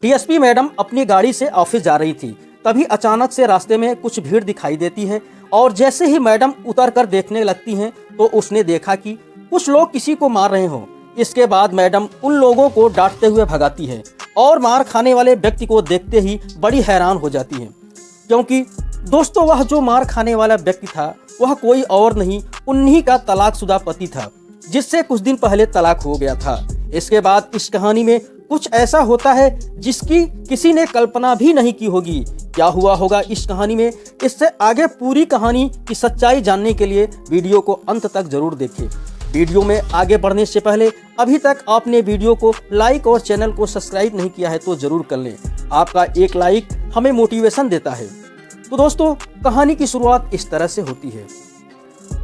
TSP madam अपनी गाड़ी से ऑफिस जा रही थी। तभी अचानक से रास्ते में कुछ भीड़ दिखाई देती है और जैसे ही मैडम उतर कर देखने लगती हैं तो उसने देखा कि कुछ लोग किसी को मार रहे हों। इसके बाद मैडम उन लोगों को डांटते हुए भगाती है और मार खाने वाले व्यक्ति को देखते ही बड़ी हैरान हो जाती है, क्योंकि दोस्तों वह जो मार खाने वाला व्यक्ति था वह कोई और नहीं उन्हीं का तलाकशुदा पति था, जिससे कुछ दिन पहले तलाक हो गया था। इसके बाद इस कहानी में कुछ ऐसा होता है जिसकी किसी ने कल्पना भी नहीं की होगी। क्या हुआ होगा इस कहानी में, इससे आगे पूरी कहानी की सच्चाई जानने के लिए वीडियो को अंत तक जरूर देखें। वीडियो में आगे बढ़ने से पहले अभी तक आपने वीडियो को लाइक और चैनल को सब्सक्राइब नहीं किया है तो जरूर कर लें। आपका एक लाइक हमें मोटिवेशन देता है। तो दोस्तों, कहानी की शुरुआत इस तरह से होती है।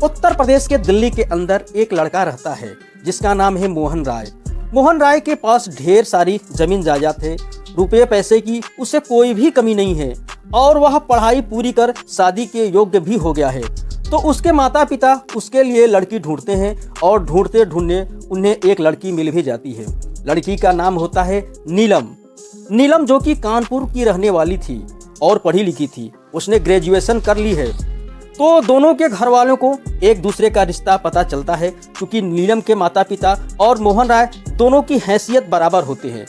उत्तर प्रदेश के दिल्ली के अंदर एक लड़का रहता है जिसका नाम है मोहन राय। मोहन राय के पास ढेर सारी जमीन जायदाद है, रुपये पैसे की उसे कोई भी कमी नहीं है और वह पढ़ाई पूरी कर शादी के योग्य भी हो गया है। तो उसके माता पिता उसके लिए लड़की ढूंढते हैं और ढूंढते ढूंढने उन्हें एक लड़की मिल भी जाती है। लड़की का नाम होता है नीलम। नीलम जो कि कानपुर की रहने वाली थी और पढ़ी लिखी थी, उसने ग्रेजुएशन कर ली है। तो दोनों के घर वालों को एक दूसरे का रिश्ता पता चलता है, क्योंकि नीलम के माता पिता और मोहन राय दोनों की हैसियत बराबर होते हैं।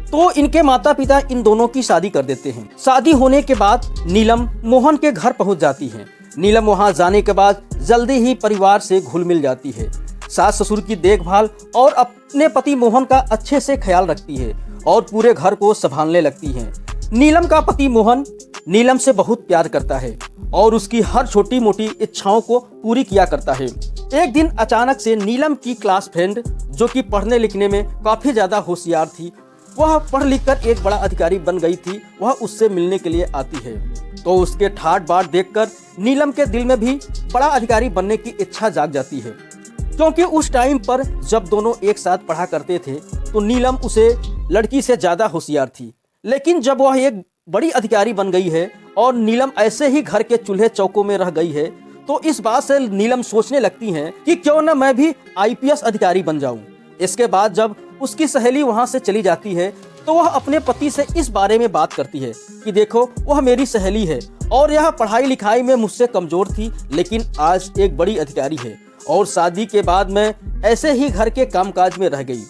तो इनके माता पिता इन दोनों की शादी कर देते हैं। शादी होने के बाद नीलम मोहन के घर पहुंच जाती है। नीलम वहां जाने के बाद जल्दी ही परिवार से घुल मिल जाती है। सास ससुर की देखभाल और अपने पति मोहन का अच्छे से ख्याल रखती है और पूरे घर को संभालने लगती है। नीलम का पति मोहन नीलम से बहुत प्यार करता है और उसकी हर छोटी मोटी इच्छाओं को पूरी किया करता है। एक दिन अचानक से नीलम की क्लास फ्रेंड, जो कि पढ़ने लिखने में काफी ज्यादा होशियार थी, वह पढ़ लिख कर एक बड़ा अधिकारी बन गई थी, वह उससे मिलने के लिए आती है। तो उसके ठाट बाट देखकर नीलम के दिल में भी बड़ा अधिकारी बनने की इच्छा जाग जाती है, क्योंकि उस टाइम पर जब दोनों एक साथ पढ़ा करते थे तो नीलम उसे लड़की से ज्यादा होशियार थी। लेकिन जब वह एक बड़ी अधिकारी बन गई है और नीलम ऐसे ही घर के चूल्हे चौकों में रह गई है, तो इस बात से नीलम सोचने लगती हैं कि क्यों न मैं भी आईपीएस अधिकारी बन जाऊं। इसके बाद जब उसकी सहेली वहां से चली जाती है तो वह अपने पति से इस बारे में बात करती है कि देखो, वह मेरी सहेली है और यह पढ़ाई लिखाई में मुझसे कमजोर थी, लेकिन आज एक बड़ी अधिकारी है और शादी के बाद मैं ऐसे ही घर के कामकाज में रह गई।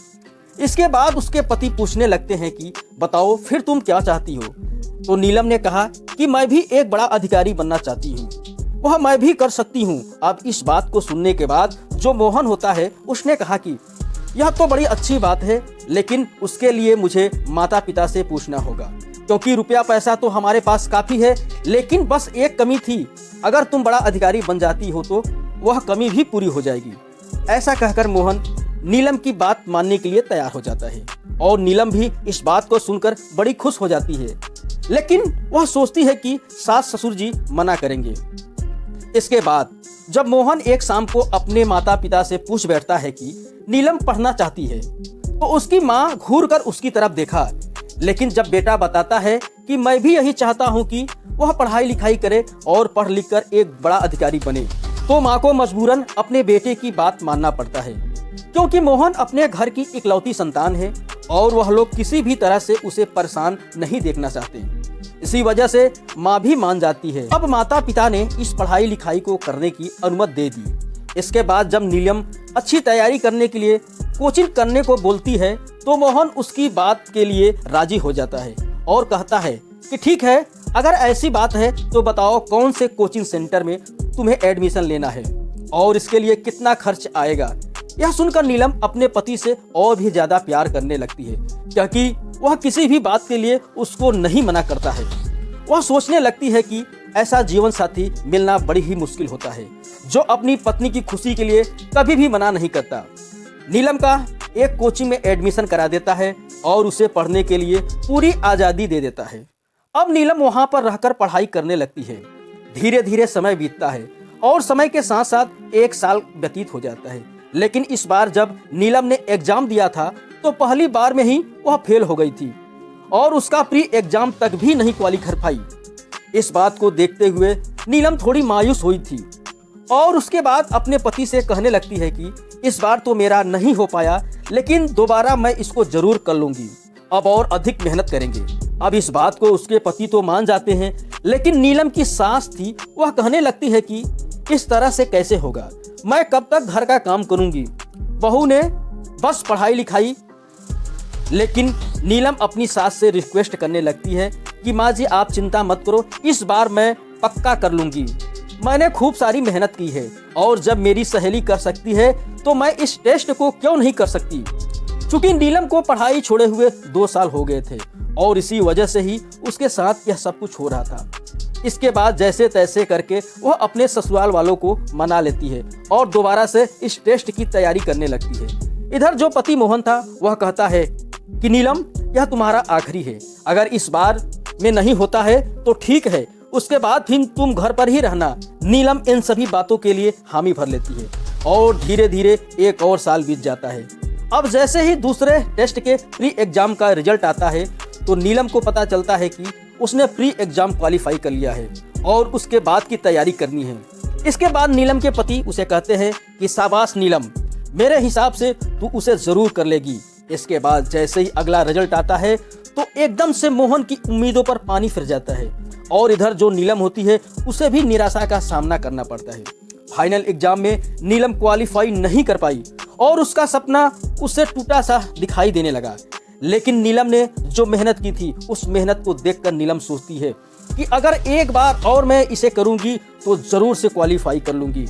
इसके बाद उसके पति पूछने लगते हैं कि बताओ फिर तुम क्या चाहती हो। तो नीलम ने कहा कि मैं भी एक बड़ा अधिकारी बनना चाहती हूँ, वह मैं भी कर सकती हूँ। अब इस बात को सुनने के बाद जो मोहन होता है उसने कहा कि यह तो बड़ी अच्छी बात है, लेकिन उसके लिए मुझे माता पिता से पूछना होगा, क्योंकि रुपया पैसा तो हमारे पास काफी है, लेकिन बस एक कमी थी, अगर तुम बड़ा अधिकारी बन जाती हो तो वह कमी भी पूरी हो जाएगी। ऐसा कहकर मोहन नीलम की बात मानने के लिए तैयार हो जाता है और नीलम भी इस बात को सुनकर बड़ी खुश हो जाती है, लेकिन वह सोचती है कि सास ससुर जी मना करेंगे। इसके बाद जब मोहन एक शाम को अपने माता पिता से पूछ बैठता है कि नीलम पढ़ना चाहती है, तो उसकी माँ घूरकर उसकी तरफ देखा, लेकिन जब बेटा बताता है कि मैं भी यही चाहता हूँ कि वह पढ़ाई लिखाई करे और पढ़ लिख कर एक बड़ा अधिकारी बने, तो माँ को मजबूरन अपने बेटे की बात मानना पड़ता है, क्योंकि मोहन अपने घर की इकलौती संतान है और वह लोग किसी भी तरह से उसे परेशान नहीं देखना चाहते। इसी वजह से माँ भी मान जाती है। अब माता पिता ने इस पढ़ाई लिखाई को करने की अनुमति दे दी। इसके बाद जब नीलम अच्छी तैयारी करने के लिए कोचिंग करने को बोलती है तो मोहन उसकी बात के लिए राजी हो जाता है और कहता है कि ठीक है, अगर ऐसी बात है तो बताओ कौन से कोचिंग सेंटर में तुम्हें एडमिशन लेना है और इसके लिए कितना खर्च आएगा। यह सुनकर नीलम अपने पति से और भी ज्यादा प्यार करने लगती है, क्योंकि वह किसी भी बात के लिए उसको नहीं मना करता है। वह सोचने लगती है कि ऐसा जीवन साथी मिलना बड़ी ही मुश्किल होता है, जो अपनी पत्नी की खुशी के लिए कभी भी मना नहीं करता। नीलम का एक कोचिंग में एडमिशन करा देता है और उसे पढ़ने के लिए पूरी आज़ादी दे देता है। अब नीलम वहां पर रहकर पढ़ाई करने लगती है। धीरे धीरे समय बीतता है और समय के साथ साथ एक साल व्यतीत हो जाता है, लेकिन इस बार जब नीलम ने एग्जाम दिया था तो पहली बार में ही वह फेल हो गई थी और उसका प्री एग्जाम तक भी नहीं क्वालिफाई कर पाई। इस बात को देखते हुए नीलम थोड़ी मायूस हुई थी और उसके बाद अपने पति से कहने लगती है कि इस बार तो मेरा नहीं हो पाया, लेकिन दोबारा मैं इसको जरूर कर लूंगी अब और अधिक मेहनत करेंगे। अब इस बात को उसके पति तो मान जाते हैं, लेकिन नीलम की सास थी वह कहने लगती है कि इस तरह से कैसे होगा, मैं कब तक घर का काम करूंगी। बहू ने बस पढ़ाई लिखाई, लेकिन नीलम अपनी सास से रिक्वेस्ट करने लगती है कि माँ जी आप चिंता मत करो, इस बार मैं पक्का कर लूंगी। मैंने खूब सारी मेहनत की है और जब मेरी सहेली कर सकती है तो मैं इस टेस्ट को क्यों नहीं कर सकती। चूंकि नीलम को पढ़ाई छोड़े हुए 2 साल हो गए थे और इसी वजह से ही उसके साथ यह सब कुछ हो रहा था। इसके बाद जैसे तैसे करके वह अपने ससुराल वालों को मना लेती है और दोबारा से इस टेस्ट की तैयारी करने लगती है। इधर जो पति मोहन था वह कहता है कि नीलम यह तुम्हारा आखिरी है, अगर इस बार में नहीं होता है तो ठीक है, उसके बाद फिर तुम घर पर ही रहना। नीलम इन सभी बातों के लिए हामी भर लेती है और धीरे धीरे 1 और साल बीत जाता है। अब जैसे ही दूसरे टेस्ट के प्री एग्जाम का रिजल्ट आता है तो नीलम को पता चलता है कि उसने प्री एग्जाम क्वालिफाई कर लिया है और उसके बाद की तैयारी करनी है। इसके बाद नीलम के पति उसे कहते हैं कि शाबाश नीलम, मेरे हिसाब से तू उसे जरूर कर लेगी। इसके बाद जैसे ही अगला रिजल्ट आता है तो एकदम से मोहन की उम्मीदों पर पानी फिर जाता है और इधर जो नीलम होती है उसे भी निराशा का सामना करना पड़ता है। फाइनल एग्जाम में नीलम क्वालिफाई नहीं कर पाई और उसका सपना उससे टूटा सा दिखाई देने लगा। लेकिन नीलम ने जो मेहनत की थी उस मेहनत को देखकर नीलम सोचती है कि अगर एक बार और मैं इसे करूंगी तो जरूर से क्वालिफाई कर लूंगी।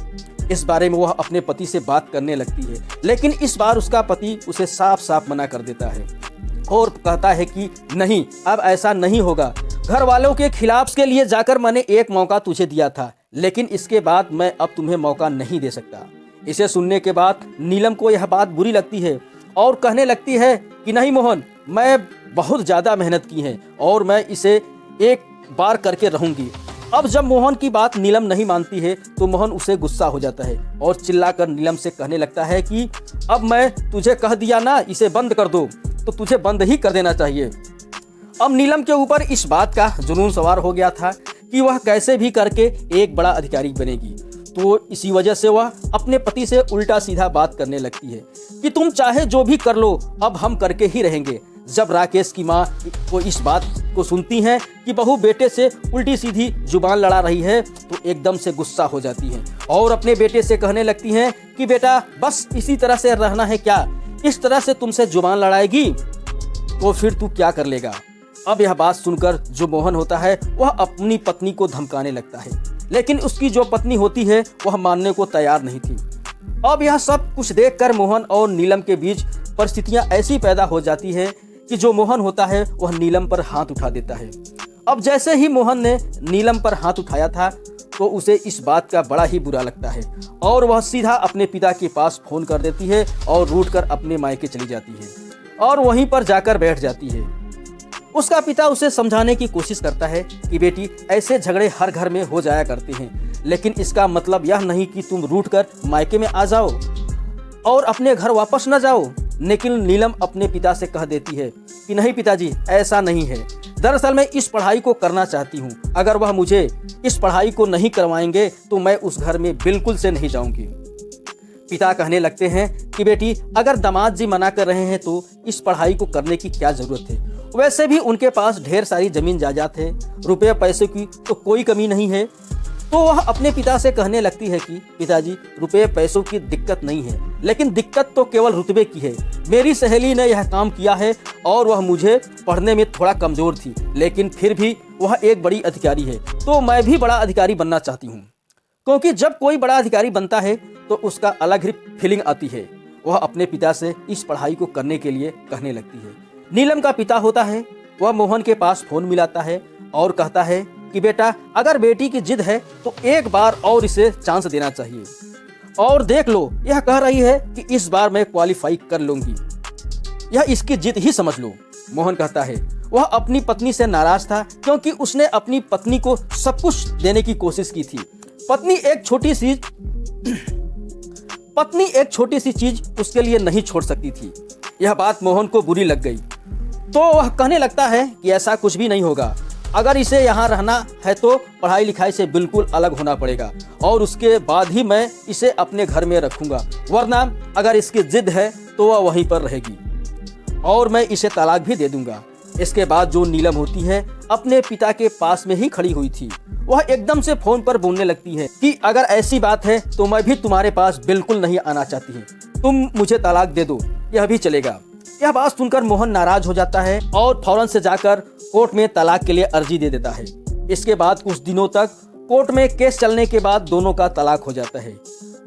इस बारे में वह अपने पति से बात करने लगती है, लेकिन इस बार उसका पति उसे साफ साफ मना कर देता है और कहता है कि नहीं, अब ऐसा नहीं होगा। घर वालों के खिलाफ के लिए जाकर मैंने एक मौका तुझे दिया था, लेकिन इसके बाद मैं अब तुम्हें मौका नहीं दे सकता। इसे सुनने के बाद नीलम को यह बात बुरी लगती है और कहने लगती है कि नहीं मोहन, मैं बहुत ज़्यादा मेहनत की है और मैं इसे एक बार करके रहूंगी। अब जब मोहन की बात नीलम नहीं मानती है तो मोहन उसे गुस्सा हो जाता है और चिल्लाकर नीलम से कहने लगता है कि अब मैं तुझे कह दिया ना इसे बंद कर दो, तो तुझे बंद ही कर देना चाहिए। अब नीलम के ऊपर इस बात का जुनून सवार हो गया था कि वह कैसे भी करके एक बड़ा अधिकारी बनेगी, तो इसी वजह से वह अपने पति से उल्टा सीधा बात करने लगती है कि तुम चाहे जो भी कर लो, अब हम करके ही रहेंगे। जब राकेश की माँ को इस बात को सुनती हैं कि बहू बेटे से उल्टी सीधी जुबान लड़ा रही है तो एकदम से गुस्सा हो जाती हैं और अपने बेटे से कहने लगती हैं कि बेटा बस इसी तरह से रहना है क्या, इस तरह से तुमसे जुबान लड़ाएगी तो फिर तू क्या कर लेगा। अब यह बात सुनकर जो मोहन होता है वह अपनी पत्नी को धमकाने लगता है, लेकिन उसकी जो पत्नी होती है वह मानने को तैयार नहीं थी। अब यह सब कुछ देखकर मोहन और नीलम के बीच परिस्थितियां ऐसी पैदा हो जाती है कि जो मोहन होता है वह नीलम पर हाथ उठा देता है। अब जैसे ही मोहन ने नीलम पर हाथ उठाया था तो उसे इस बात का बड़ा ही बुरा लगता है और वह सीधा अपने पिता के पास फोन कर देती है और रूठकर अपने मायके चली जाती है और वहीं पर जाकर बैठ जाती है। उसका पिता उसे समझाने की कोशिश करता है कि बेटी ऐसे झगड़े हर घर में हो जाया करते हैं, लेकिन इसका मतलब यह नहीं कि तुम रूठकर मायके में आ जाओ और अपने घर वापस न जाओ। लेकिन नीलम अपने पिता से कह देती है कि नहीं पिताजी, ऐसा नहीं है, दरअसल मैं इस पढ़ाई को करना चाहती हूँ, अगर वह मुझे इस पढ़ाई को नहीं करवाएंगे तो मैं उस घर में बिल्कुल से नहीं जाऊंगी। पिता कहने लगते हैं कि बेटी अगर दामाद जी मना कर रहे हैं तो इस पढ़ाई को करने की क्या जरूरत है, वैसे भी उनके पास ढेर सारी जमीन जायदाद है, रुपये पैसे की तो कोई कमी नहीं है। तो वह अपने पिता से कहने लगती है कि पिताजी रुपये पैसों की दिक्कत नहीं है, लेकिन दिक्कत तो केवल रुतबे की है। मेरी सहेली ने यह काम किया है और वह मुझे पढ़ने में थोड़ा कमज़ोर थी, लेकिन फिर भी वह एक बड़ी अधिकारी है, तो मैं भी बड़ा अधिकारी बनना चाहती हूँ, क्योंकि जब कोई बड़ा अधिकारी बनता है तो उसका अलग ही फीलिंग आती है। वह अपने पिता से इस पढ़ाई को करने के लिए कहने लगती है। नीलम का पिता होता है वह मोहन के पास फोन मिलाता है और कहता है कि बेटा अगर बेटी की जिद है तो एक बार और इसे चांस देना चाहिए और देख लो, यह कह रही है कि इस बार मैं क्वालिफाई कर लूंगी, यह इसकी जिद ही समझ लो। मोहन कहता है वह अपनी पत्नी से नाराज था क्योंकि उसने अपनी पत्नी को सब कुछ देने की कोशिश की थी। पत्नी एक छोटी सी चीज उसके लिए नहीं छोड़ सकती थी। यह बात मोहन को बुरी लग गई तो वह कहने लगता है कि ऐसा कुछ भी नहीं होगा, अगर इसे यहाँ रहना है तो पढ़ाई लिखाई से बिल्कुल अलग होना पड़ेगा और उसके बाद ही मैं इसे अपने घर में रखूंगा, वरना अगर इसकी जिद है तो वह वहीं पर रहेगी। और मैं इसे तलाक भी दे दूंगा। इसके बाद जो नीलम होती है अपने पिता के पास में ही खड़ी हुई थी, वह एकदम से फोन पर बोलने लगती है कि अगर ऐसी बात है तो मैं भी तुम्हारे पास बिल्कुल नहीं आना चाहती हूँ, तुम मुझे तलाक दे दो, यह भी चलेगा। यह बात सुनकर मोहन नाराज हो जाता है और फौरन से जाकर कोर्ट में तलाक के लिए अर्जी दे देता है। इसके बाद कुछ दिनों तक कोर्ट में केस चलने के बाद दोनों का तलाक हो जाता है।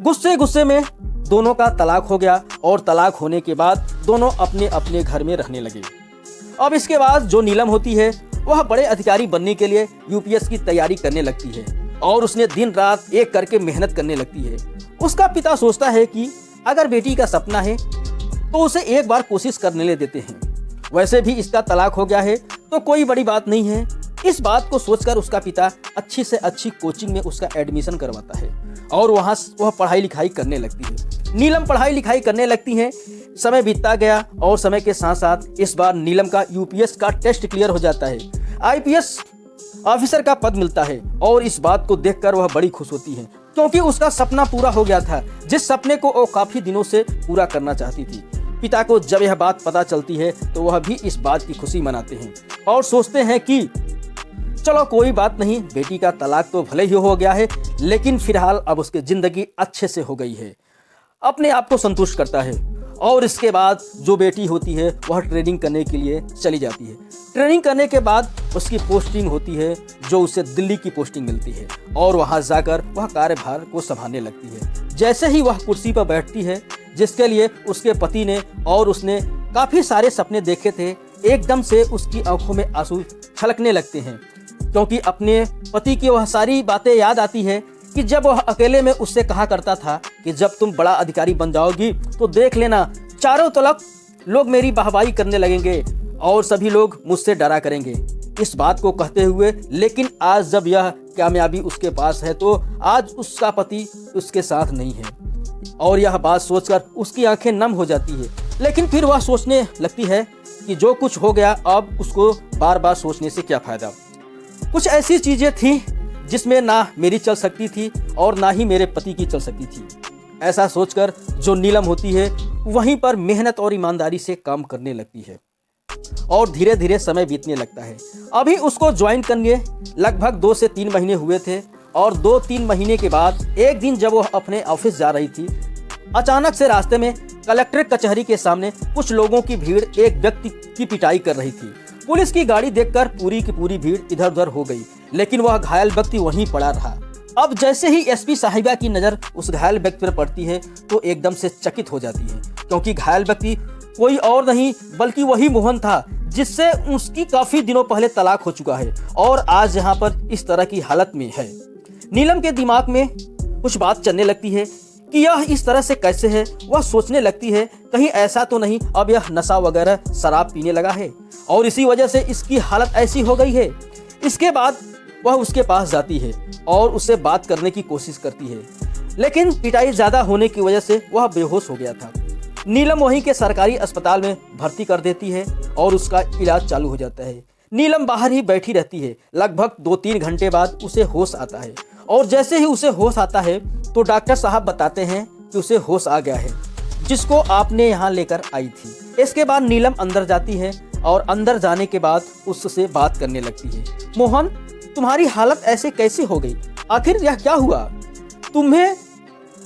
गुस्से गुस्से में दोनों का तलाक हो गया और तलाक होने के बाद दोनों अपने अपने घर में रहने लगे। अब इसके बाद जो नीलम होती है वह बड़े अधिकारी बनने के लिए यूपीएस की तैयारी करने लगती है और उसने दिन रात एक करके मेहनत करने लगती है। उसका पिता सोचता है कि अगर बेटी का सपना है तो उसे एक बार कोशिश करने ले देते हैं। वैसे भी इसका तलाक हो गया है तो कोई बड़ी बात नहीं है। इस बात को सोचकर उसका पिता अच्छी से अच्छी कोचिंग में उसका एडमिशन करवाता है और वहाँ वह पढ़ाई लिखाई करने लगती है। नीलम पढ़ाई लिखाई करने लगती है। समय बीतता गया और समय के साथ साथ इस बार नीलम का यूपीएस का टेस्ट क्लियर हो जाता है, आईपीएस ऑफिसर का पद मिलता है और इस बात को देखकर वह बड़ी खुश होती है क्योंकि उसका सपना पूरा हो गया था, जिस सपने को वो काफी दिनों से पूरा करना चाहती थी। पिता को जब यह बात पता चलती है तो वह भी इस बात की खुशी मनाते हैं और सोचते हैं कि चलो कोई बात नहीं, बेटी का तलाक तो भले ही हो गया है लेकिन फिलहाल अब उसकी जिंदगी अच्छे से हो गई है। अपने आप को संतुष्ट करता है और इसके बाद जो बेटी होती है वह ट्रेनिंग करने के लिए चली जाती है। ट्रेनिंग करने के बाद उसकी पोस्टिंग होती है जो उसे दिल्ली की पोस्टिंग मिलती है और वहां जाकर वह कार्यभार को संभालने लगती है। जैसे ही वह कुर्सी पर बैठती है जिसके लिए उसके पति ने और उसने काफी सारे सपने देखे थे, एकदम से उसकी आंखों में आंसू छलकने लगते हैं क्योंकि अपने पति की वह सारी बातें याद आती है कि जब वह अकेले में उससे कहा करता था कि जब तुम बड़ा अधिकारी बन जाओगी तो देख लेना चारों तरफ लोग मेरी वाहवाही करने लगेंगे और सभी लोग मुझसे डरा करेंगे। इस बात को कहते हुए लेकिन आज जब यह कामयाबी उसके पास है तो आज उसका पति उसके साथ नहीं है और यह बात सोचकर उसकी आंखें नम हो जाती है। लेकिन फिर वह सोचने लगती है कि जो कुछ हो गया अब उसको बार बार सोचने से क्या फायदा। कुछ ऐसी चीजें थी जिसमें ना मेरी चल सकती थी और ना ही मेरे पति की चल सकती थी। ऐसा सोचकर जो नीलम होती है वहीं पर मेहनत और ईमानदारी से काम करने लगती है और धीरे धीरे समय बीतने लगता है। अभी उसको ज्वाइन करने लगभग 2 से 3 महीने हुए थे और 2-3 महीने के बाद एक दिन जब वह अपने ऑफिस जा रही थी, अचानक से रास्ते में कलेक्ट्रेट कचहरी के सामने कुछ लोगों की भीड़ एक व्यक्ति की पिटाई कर रही थी। पुलिस की गाड़ी देखकर पूरी की पूरी भीड़ इधर उधर हो गई लेकिन वह घायल व्यक्ति वहीं पड़ा रहा। अब जैसे ही एसपी साहिबा की नजर उस घायल व्यक्ति पर पड़ती है तो एकदम से चकित हो जाती है क्योंकि घायल व्यक्ति कोई और नहीं बल्कि वही मोहन था जिससे उसकी काफी दिनों पहले तलाक हो चुका है और आज यहाँ पर इस तरह की हालत में है। नीलम के दिमाग में कुछ बात चलने लगती है कि यह इस तरह से कैसे है। वह सोचने लगती है कहीं ऐसा तो नहीं अब यह नशा वगैरह शराब पीने लगा है और इसी वजह से इसकी हालत ऐसी हो गई है। इसके बाद वह उसके पास जाती है और उससे बात करने की कोशिश करती है लेकिन पिटाई ज्यादा होने की वजह से वह बेहोश हो गया था। नीलम वहीं के सरकारी अस्पताल में भर्ती कर देती है और उसका इलाज चालू हो जाता है। नीलम बाहर ही बैठी रहती है। लगभग 2-3 घंटे बाद उसे होश आता है और जैसे ही उसे होश आता है तो डॉक्टर साहब बताते हैं कि उसे होश आ गया है जिसको आपने यहाँ लेकर आई थी। इसके बाद नीलम अंदर जाती है और अंदर जाने के बाद उससे बात करने लगती है। मोहन, तुम्हारी हालत ऐसे कैसे हो गई? आखिर यह क्या हुआ? तुम्हें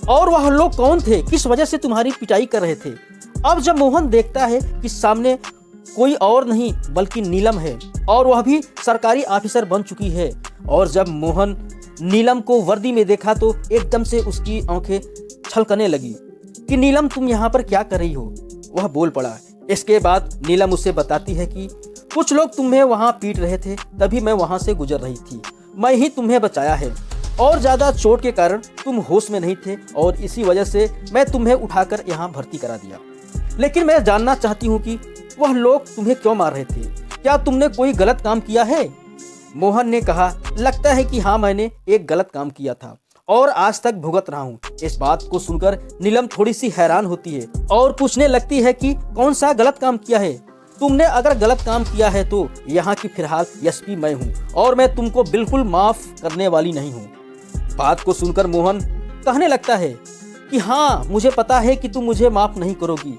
और वह लोग कौन थे? किस वजह से तुम्हारी पिटाई कर रहे थे? अब जब मोहन देखता है कि सामने कोई और नहीं बल्कि नीलम है और वह भी सरकारी ऑफिसर बन चुकी है और जब मोहन नीलम को वर्दी में देखा तो एकदम से उसकी आंखें छलकने लगी कि नीलम तुम यहाँ पर क्या कर रही हो? वह बोल पड़ा। इसके बाद नीलम उसे बताती है कि कुछ लोग तुम्हें वहाँ पीट रहे थे, तभी मैं वहाँ से गुजर रही थी, मैं ही तुम्हें बचाया है और ज्यादा चोट के कारण तुम होश में नहीं थे और इसी वजह से मैं तुम्हें उठाकर यहाँ भर्ती करा दिया। लेकिन मैं जानना चाहती हूँ कि वह लोग तुम्हें क्यों मार रहे थे? क्या तुमने कोई गलत काम किया है? मोहन ने कहा, लगता है कि हाँ, मैंने एक गलत काम किया था और आज तक भुगत रहा हूँ। इस बात को सुनकर नीलम थोड़ी सी हैरान होती है और पूछने लगती है कि कौन सा गलत काम किया है? तुमने अगर गलत काम किया है तो यहाँ की फिलहाल एसपी मैं हूँ और मैं तुमको बिल्कुल माफ करने वाली नहीं हूँ। बात को सुनकर मोहन कहने लगता है कि हाँ, मुझे पता है कि तुम मुझे माफ नहीं करोगी।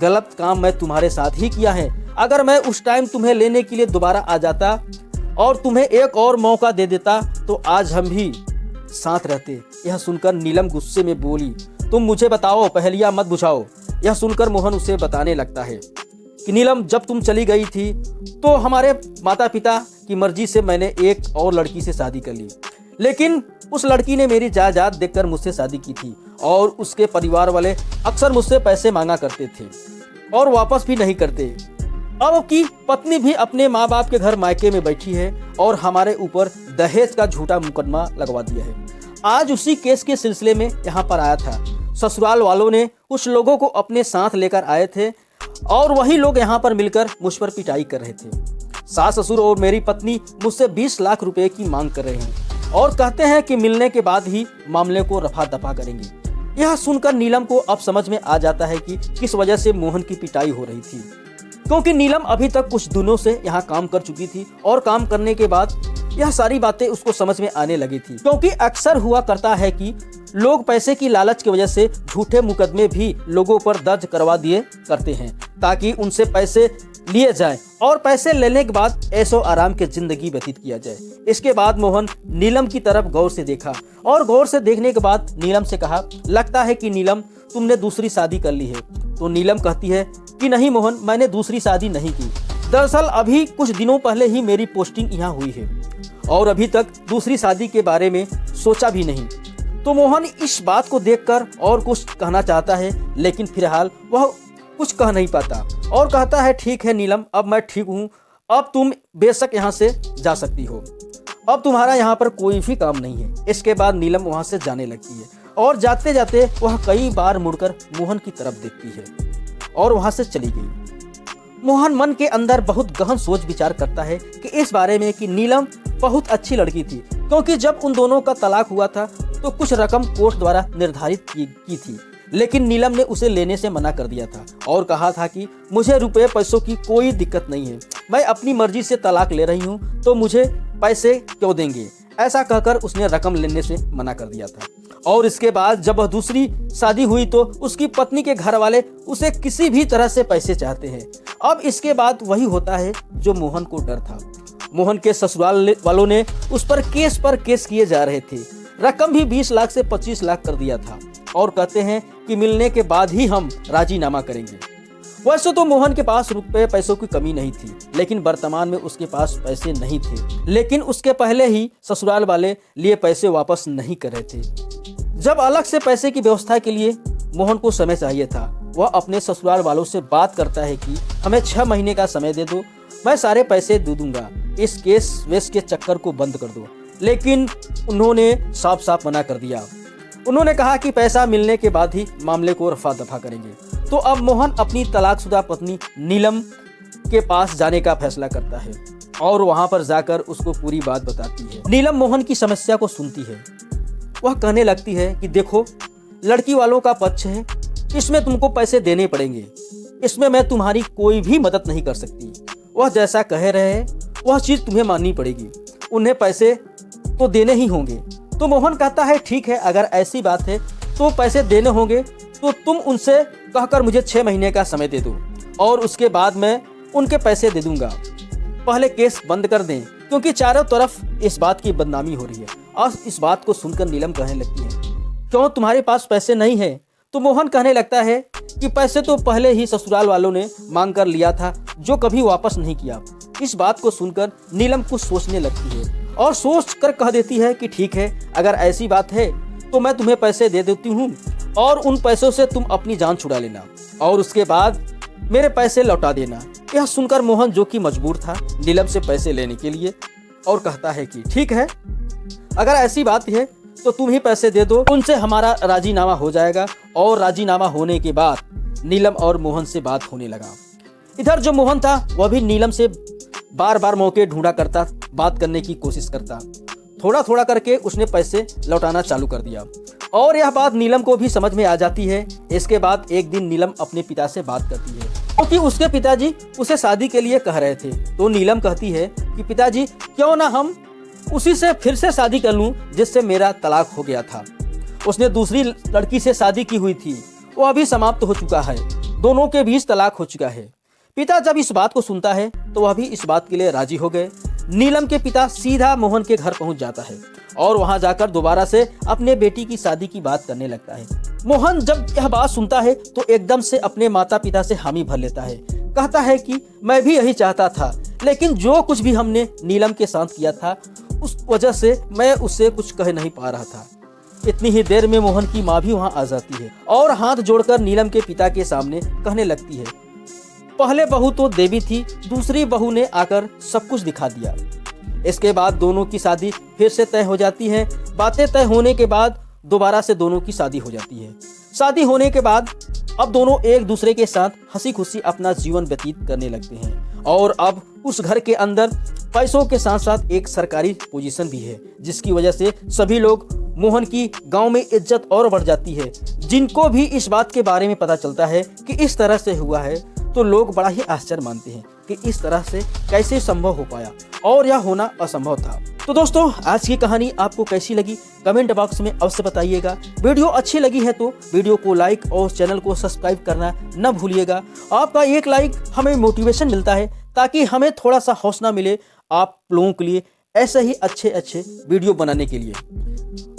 गलत काम मैं तुम्हारे साथ ही किया है। अगर मैं उस टाइम तुम्हें लेने के लिए दोबारा आ जाता और तुम्हें एक और मौका दे देता तो आज हम भी साथ रहते। यह सुनकर नीलम गुस्से में बोली, तुम मुझे बताओ, पहेलियां मत बुझाओ। यह सुनकर मोहन उसे बताने लगता है कि नीलम, जब तुम चली गई थी तो हमारे माता पिता की मर्जी से मैंने एक और लड़की से शादी कर ली, लेकिन उस लड़की ने मेरी जायदाद देखकर मुझसे शादी की थी और उसके परिवार वाले अक्सर मुझसे पैसे मांगा करते थे और वापस भी नहीं करते। अब की पत्नी भी अपने माँ बाप के घर मायके में बैठी है और हमारे ऊपर दहेज का झूठा मुकदमा लगवा दिया है। आज उसी केस के सिलसिले में यहाँ पर आया था। ससुराल वालों ने कुछ लोगों को अपने साथ लेकर आए थे और वही लोग यहाँ पर मिलकर मुझ पर पिटाई कर रहे थे। सास ससुर और मेरी पत्नी मुझसे 20 लाख रुपए की मांग कर रहे हैं और कहते हैं कि मिलने के बाद ही मामले को रफा दफा करेंगे। यह सुनकर नीलम को अब समझ में आ जाता है कि किस वजह से मोहन की पिटाई हो रही थी, क्योंकि नीलम अभी तक कुछ दिनों से यहाँ काम कर चुकी थी और काम करने के बाद यह सारी बातें उसको समझ में आने लगी थी। क्योंकि अक्सर हुआ करता है कि लोग पैसे की लालच की वजह से झूठे मुकदमे भी लोगों पर दर्ज करवा दिए करते हैं ताकि उनसे पैसे लिए जाए और पैसे लेने के बाद ऐशो आराम की जिंदगी व्यतीत किया जाए। इसके बाद मोहन नीलम की तरफ गौर से देखा और गौर से देखने के बाद नीलम से कहा, लगता है कि नीलम तुमने दूसरी शादी कर ली है। तो नीलम कहती है कि नहीं मोहन, मैंने दूसरी शादी नहीं की। दरअसल अभी कुछ दिनों पहले ही मेरी पोस्टिंग यहाँ हुई है और अभी तक दूसरी शादी के बारे में सोचा भी नहीं। तो मोहन इस बात को देखकर और कुछ कहना चाहता है, लेकिन फिलहाल वह कुछ कह नहीं पाता और कहता है, ठीक है नीलम, अब मैं ठीक हूँ, अब तुम बेशक यहाँ से जा सकती हो, अब तुम्हारा यहाँ पर कोई भी काम नहीं है। इसके बाद नीलम वहाँ से जाने लगती है और जाते जाते वह कई बार मुड़कर मोहन की तरफ देखती है और वहाँ से चली गई। मोहन मन के अंदर बहुत गहन सोच विचार करता है कि इस बारे में कि नीलम बहुत अच्छी लड़की थी, क्योंकि जब उन दोनों का तलाक हुआ था तो कुछ रकम कोर्ट द्वारा निर्धारित की थी, लेकिन नीलम ने उसे लेने से मना कर दिया था और कहा था कि मुझे रुपए पैसों की कोई दिक्कत नहीं है, मैं अपनी मर्जी से तलाक ले रही हूँ तो मुझे पैसे क्यों देंगे। ऐसा कहकर उसने रकम लेने से मना कर दिया था। और इसके बाद जब वह दूसरी शादी हुई तो उसकी पत्नी के घर वाले उसे किसी भी तरह से पैसे चाहते हैं। अब इसके बाद वही होता है जो मोहन को डर था। मोहन के ससुराल वालों ने उस पर केस किए जा रहे थे। रकम भी 20 लाख से 25 लाख कर दिया था और कहते हैं कि मिलने के बाद ही हम राजीनामा करेंगे। वैसे तो मोहन के पास रुपए पैसों की कमी नहीं थी, लेकिन वर्तमान में उसके पास पैसे नहीं थे। लेकिन उसके पहले ही ससुराल वाले लिए पैसे वापस नहीं कर रहे थे। जब अलग से पैसे की व्यवस्था के लिए मोहन को समय चाहिए था, वह अपने ससुराल वालों से बात करता है कि हमें 6 महीने का समय दे दो, मैं सारे पैसे दे दूंगा, इस केस वेस के चक्कर को बंद कर दो। लेकिन उन्होंने साफ साफ मना कर दिया। उन्होंने कहा कि पैसा मिलने के बाद ही मामले को रफा दफा करेंगे। तो अब मोहन अपनी तलाकशुदा पत्नी नीलम के पास जाने का फैसला करता है और वहां पर जाकर उसको पूरी बात बताती है। नीलम मोहन की समस्या को सुनती है। वह कहने लगती है कि देखो, लड़की वालों का पक्ष है, इसमें तुमको पैसे देने पड़ेंगे, इसमें मैं तुम्हारी कोई भी मदद नहीं कर सकती। वह जैसा कह रहे हैं वह चीज़ तुम्हें माननी पड़ेगी, उन्हें पैसे तो देने ही होंगे। तो मोहन कहता है ठीक है, अगर ऐसी बात है तो पैसे देने होंगे तो तुम उनसे कहकर मुझे 6 महीने का समय दे दो और उसके बाद मैं उनके पैसे दे दूंगा। पहले केस बंद कर दें, क्योंकि चारों तरफ इस बात की बदनामी हो रही है। और इस बात को सुनकर नीलम कहने लगती है, क्यों तुम्हारे पास पैसे नहीं है? तो मोहन कहने लगता है कि पैसे तो पहले ही ससुराल वालों ने मांग कर लिया था, जो कभी वापस नहीं किया। इस बात को सुनकर नीलम कुछ सोचने लगती है और सोच कर कह देती है कि ठीक है, अगर ऐसी बात है तो मैं तुम्हें पैसे दे देती हूँ और उन पैसों से तुम अपनी जान छुड़ा लेना और उसके बाद मेरे पैसे लौटा देना। यह सुनकर मोहन, जो कि मजबूर था नीलम से पैसे लेने के लिए, और कहता है कि ठीक है, अगर ऐसी बात है तो तुम ही पैसे दे दो, उनसे हमारा राजीनामा हो जाएगा। और राजीनामा होने के बाद नीलम और मोहन से बात होने लगा। इधर जो मोहन था वह भी नीलम से बार बार मौके ढूंढा करता, बात करने की कोशिश करता। थोड़ा थोड़ा करके उसने पैसे लौटाना चालू कर दिया और यह बात नीलम को भी समझ में आ जाती है। इसके बाद एक दिन नीलम अपने पिता से बात करती है, क्योंकि उसके पिताजी उसे शादी के लिए कह रहे थे। तो नीलम कहती है कि पिताजी, क्यों ना हम उसी से फिर से शादी कर लूं जिससे मेरा तलाक हो गया था। उसने दूसरी लड़की से शादी की हुई थी, वो अभी समाप्त हो चुका है। दोनों के बीच तलाक हो चुका है। पिता जब इस बात को सुनता है तो वह भी इस बात के लिए राजी हो गए। नीलम के पिता सीधा मोहन के घर पहुंच जाता है और वहां जाकर दोबारा से अपने बेटी की शादी की बात करने लगता है। मोहन जब यह बात सुनता है तो एकदम से अपने माता पिता से हामी भर लेता है। कहता है कि मैं भी यही चाहता था, लेकिन जो कुछ भी हमने नीलम के साथ किया था उस वजह से मैं उससे कुछ कह नहीं पा रहा था। इतनी ही देर में मोहन की माँ भी वहां आ जाती है और हाथ जोड़कर नीलम के पिता के सामने कहने लगती है, पहले बहू तो देवी थी, दूसरी बहू ने आकर सब कुछ दिखा दिया। इसके बाद दोनों की शादी फिर से तय हो जाती है। बातें तय होने के बाद दोबारा से दोनों की शादी हो जाती है। शादी होने के बाद अब दोनों एक दूसरे के साथ हंसी खुशी अपना जीवन व्यतीत करने लगते हैं और अब उस घर के अंदर पैसों के साथ साथ एक सरकारी पोजीशन भी है, जिसकी वजह से सभी लोग मोहन की गांव में इज्जत और बढ़ जाती है। जिनको भी इस बात के बारे में पता चलता है कि इस तरह से हुआ है तो लोग बड़ा ही आश्चर्य मानते हैं कि इस तरह से कैसे संभव हो पाया और यह होना असंभव था। तो दोस्तों, आज की कहानी आपको कैसी लगी कमेंट बॉक्स में अवश्य बताइएगा। वीडियो अच्छी लगी है तो वीडियो को लाइक और चैनल को सब्सक्राइब करना न भूलिएगा। आपका एक लाइक हमें मोटिवेशन मिलता है ताकि हमें थोड़ा सा हौसला मिले आप लोगों के लिए ऐसे ही अच्छे वीडियो बनाने के लिए।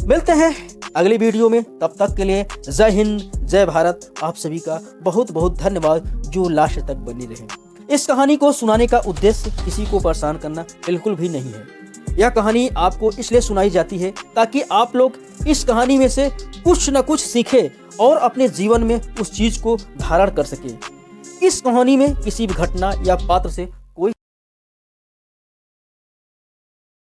मिलते हैं अगली वीडियो में, तब तक के लिए जय हिंद जय भारत। आप सभी का बहुत बहुत धन्यवाद जो लास्ट तक बने रहे। इस कहानी को सुनाने का उद्देश्य किसी को परेशान करना बिल्कुल भी नहीं है। यह कहानी आपको इसलिए सुनाई जाती है ताकि आप लोग इस कहानी में से कुछ न कुछ सीखें और अपने जीवन में उस चीज को धारण कर सके। इस कहानी में किसी भी घटना या पात्र से